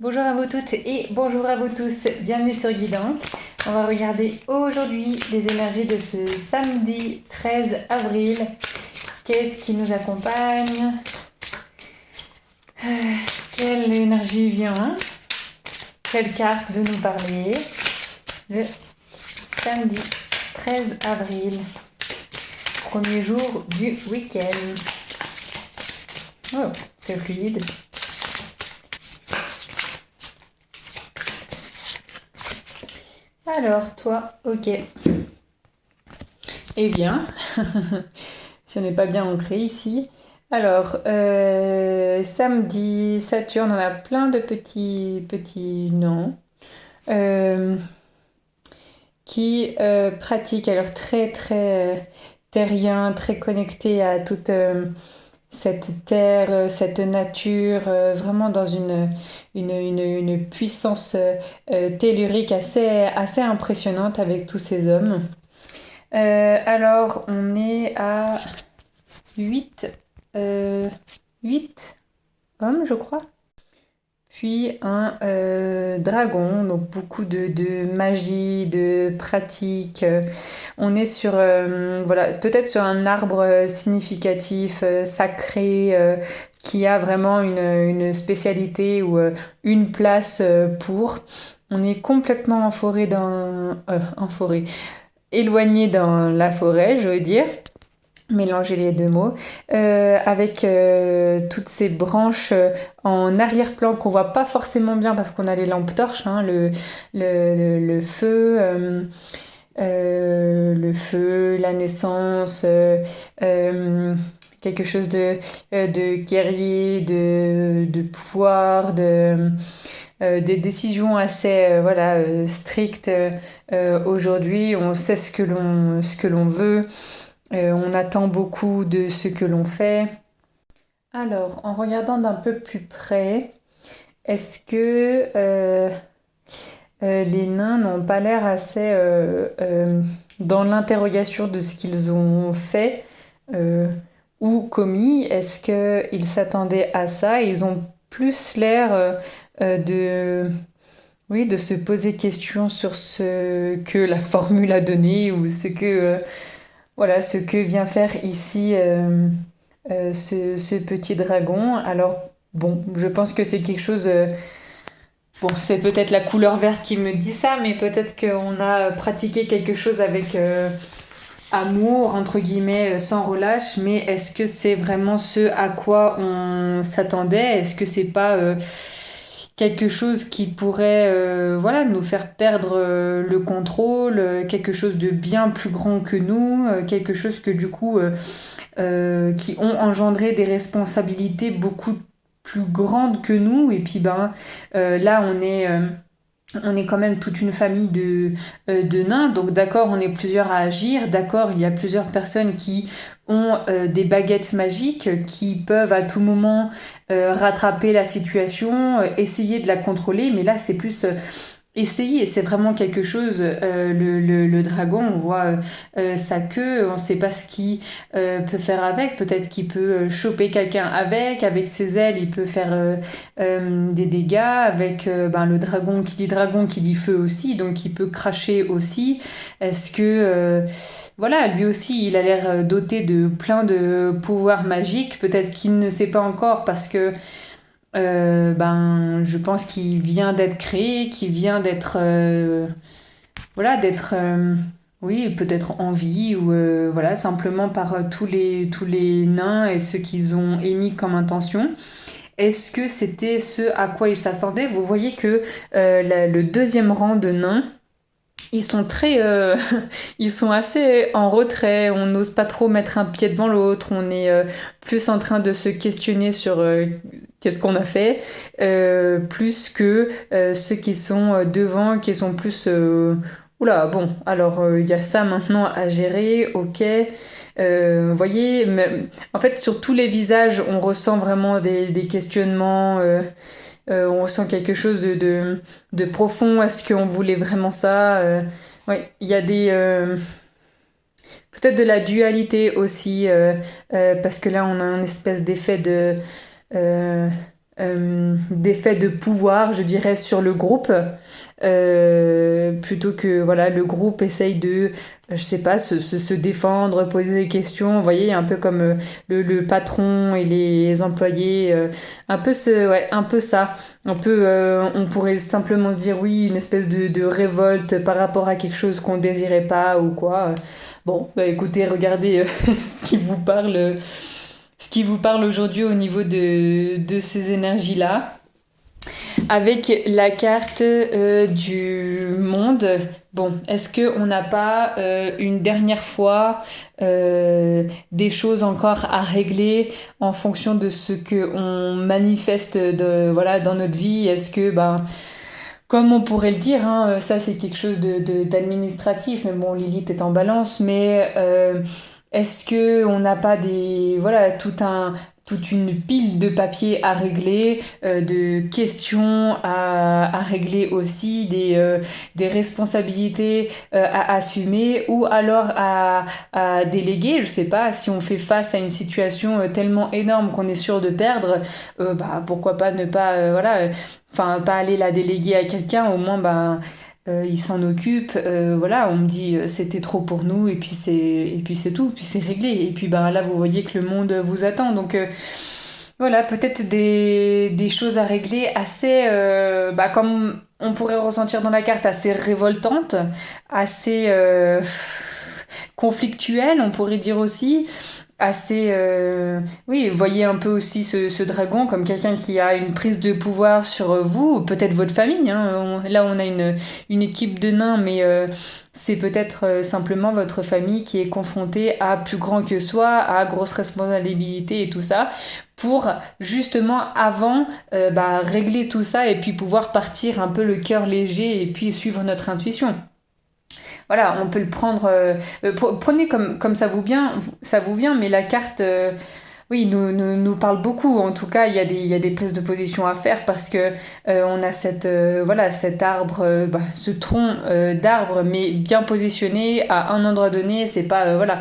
Bonjour à vous toutes et bonjour à vous tous, bienvenue sur Guidante. On va regarder aujourd'hui les énergies de ce samedi 13 avril. Qu'est-ce qui nous accompagne? Quelle énergie vient? Quelle carte veut nous parler? Le samedi 13 avril, premier jour du week-end. Oh, c'est fluide. Alors, toi, ok. Eh bien, si on n'est pas bien ancré ici. Alors, samedi, Saturne, on a plein de petits noms qui pratiquent, alors très terrien, très connectés à toute cette terre, cette nature, vraiment dans une puissance tellurique assez impressionnante avec tous ces hommes. Alors, on est à 8 8 hommes, je crois. Puis un dragon, donc beaucoup de magie, de pratique. On est sur, voilà, peut-être sur un arbre significatif, sacré, qui a vraiment une spécialité ou une place pour. On est complètement en forêt, éloigné dans la forêt, je veux dire. Mélanger les deux mots, avec toutes ces branches en arrière-plan qu'on voit pas forcément bien parce qu'on a les lampes torches, hein, le feu, la naissance, quelque chose de guerrier, de pouvoir, des décisions assez voilà, strictes. Aujourd'hui, on sait ce que l'on veut. On attend beaucoup de ce que l'on fait. Alors, en regardant d'un peu plus près, est-ce que les nains n'ont pas l'air assez dans l'interrogation de ce qu'ils ont fait ou commis? Est-ce qu'ils s'attendaient à ça? Ils ont plus l'air oui, de se poser question sur ce que la formule a donné ou voilà, ce que vient faire ici ce petit dragon. Alors, bon, je pense que c'est quelque chose. Bon, c'est peut-être la couleur verte qui me dit ça, mais peut-être qu'on a pratiqué quelque chose avec amour, entre guillemets, sans relâche. Mais est-ce que c'est vraiment ce à quoi on s'attendait? Est-ce que c'est pas quelque chose qui pourrait voilà, nous faire perdre le contrôle, quelque chose de bien plus grand que nous, quelque chose que du coup qui ont engendré des responsabilités beaucoup plus grandes que nous. Et puis là on est quand même toute une famille de nains, donc d'accord, on est plusieurs à agir, d'accord, il y a plusieurs personnes qui ont des baguettes magiques, qui peuvent à tout moment rattraper la situation, essayer de la contrôler, mais là c'est plus essayer, c'est vraiment quelque chose, le dragon, on voit sa queue, on ne sait pas ce qu'il peut faire avec, peut-être qu'il peut choper quelqu'un avec ses ailes, il peut faire des dégâts, avec le dragon qui dit feu aussi, donc il peut cracher aussi. Est-ce que, voilà, lui aussi, il a l'air doté de plein de pouvoirs magiques, peut-être qu'il ne sait pas encore parce que je pense qu'il vient d'être créé, qu'il vient d'être voilà, d'être oui, peut-être en vie ou voilà, simplement par tous les nains et ce qu'ils ont émis comme intention. Est-ce que c'était ce à quoi ils s'attendaient? Vous voyez que le deuxième rang de nains, ils sont ils sont assez en retrait. On n'ose pas trop mettre un pied devant l'autre. On est plus en train de se questionner sur qu'est-ce qu'on a fait, plus que ceux qui sont devant, qui sont plus oula, bon, alors il y a ça maintenant à gérer, ok. Vous voyez, en fait, sur tous les visages, on ressent vraiment des questionnements. On ressent quelque chose de profond. Est-ce qu'on voulait vraiment ça? Ouais, il y a peut-être de la dualité aussi, parce que là, on a un espèce d'effet euh, d'effet de pouvoir, je dirais, sur le groupe, plutôt que voilà, le groupe essaye de, je sais pas, se défendre, poser des questions, vous voyez, un peu comme le patron et les employés, un peu ça, un peu, on pourrait simplement se dire oui, une espèce de révolte par rapport à quelque chose qu'on désirait pas ou quoi. Bon, bah écoutez, regardez ce qui vous parle. Ce qui vous parle aujourd'hui au niveau de ces énergies-là. Avec la carte du monde, bon, est-ce qu'on n'a pas une dernière fois des choses encore à régler en fonction de ce qu'on manifeste voilà, dans notre vie? Est-ce que, ben, comme on pourrait le dire, hein, ça c'est quelque chose d'administratif, mais bon, Lilith est en balance, mais est-ce que on n'a pas voilà, toute une pile de papiers à régler, de questions à régler aussi, des responsabilités à assumer, ou alors à déléguer, je sais pas, si on fait face à une situation tellement énorme qu'on est sûr de perdre, bah pourquoi pas ne pas, voilà, enfin pas aller la déléguer à quelqu'un, au moins ben il s'en occupe, voilà, on me dit c'était trop pour nous et puis c'est tout, puis c'est réglé et puis ben là vous voyez que le monde vous attend, donc voilà, peut-être des choses à régler assez, bah, comme on pourrait ressentir dans la carte, assez révoltantes, assez conflictuelles, on pourrait dire aussi, assez... oui, voyez un peu aussi ce dragon comme quelqu'un qui a une prise de pouvoir sur vous, ou peut-être votre famille, hein. Là, on a une équipe de nains, mais c'est peut-être simplement votre famille qui est confrontée à plus grand que soi, à grosse responsabilité et tout ça, pour justement avant bah, régler tout ça et puis pouvoir partir un peu le cœur léger et puis suivre notre intuition. Voilà, on peut le prendre. Prenez comme ça vous vient, mais la carte, oui, nous parle beaucoup. En tout cas, il y a des prises de position à faire parce que on a voilà, cet arbre, bah, ce tronc d'arbre, mais bien positionné à un endroit donné. C'est pas, voilà,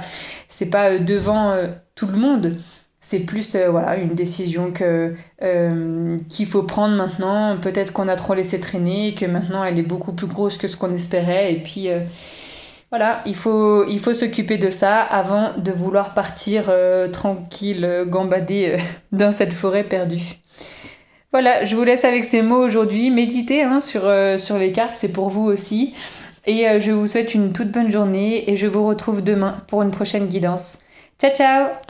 c'est pas devant tout le monde. C'est plus voilà, une décision qu'il faut prendre maintenant. Peut-être qu'on a trop laissé traîner, que maintenant elle est beaucoup plus grosse que ce qu'on espérait. Et puis voilà, il faut s'occuper de ça avant de vouloir partir tranquille, gambader dans cette forêt perdue. Voilà, je vous laisse avec ces mots aujourd'hui. Méditez hein, sur les cartes, c'est pour vous aussi. Et je vous souhaite une toute bonne journée et je vous retrouve demain pour une prochaine guidance. Ciao ciao!